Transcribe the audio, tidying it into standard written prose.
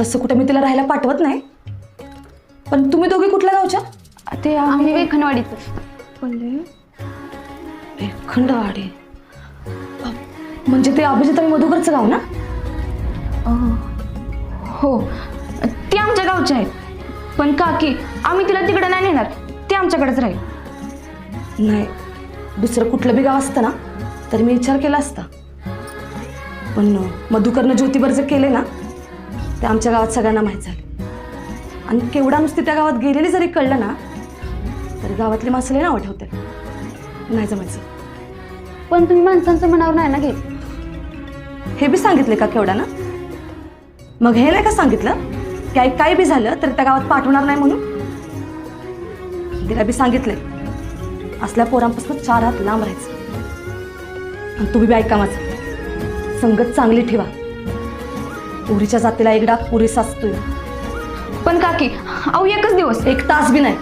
तसं कुठे मी तिला राहायला पाठवत नाही. पण तुम्ही दोघी कुठल्या गावच्या? ते आम्ही वेखनवाडीचं. खंडवाडी. म्हणजे ते अभिजित आणि मधुकरचं गाव ना? हो, ती आमच्या गावची आहे. पण काकी, आम्ही तिला तिकडे नाही नेणार, ती आमच्याकडेच राहील. नाही, दुसरं कुठलं बी गाव असतं ना तर मी विचार केला असता. पण मधुकरनं ज्योतिबरचं केले ना ते आमच्या गावात सगळ्यांना माहीत झाले. आणि केवढा नुसती त्या गावात गेलेली जरी कळलं ना तरी गावातली माणसं लई नावं ठेवते. नाही जमायचं. पण तुम्ही माणसांचं मनावर नाही ना घेत. हे बी सांगितले का केवढा ना? मग हे नाही का सांगितलं की काही बी झालं तर त्या गावात पाठवणार नाही म्हणून? तिला बी सांगितले असल्या पोरांपासून 4 हात लांब राहायचं. आणि तुम्ही बी ऐका माझं, संगत चांगली ठेवा. पोरीच्या जातीला एकदा पुरेसा असतोय. पण काकी, अहो एकच दिवस. 1 तास बी नाही.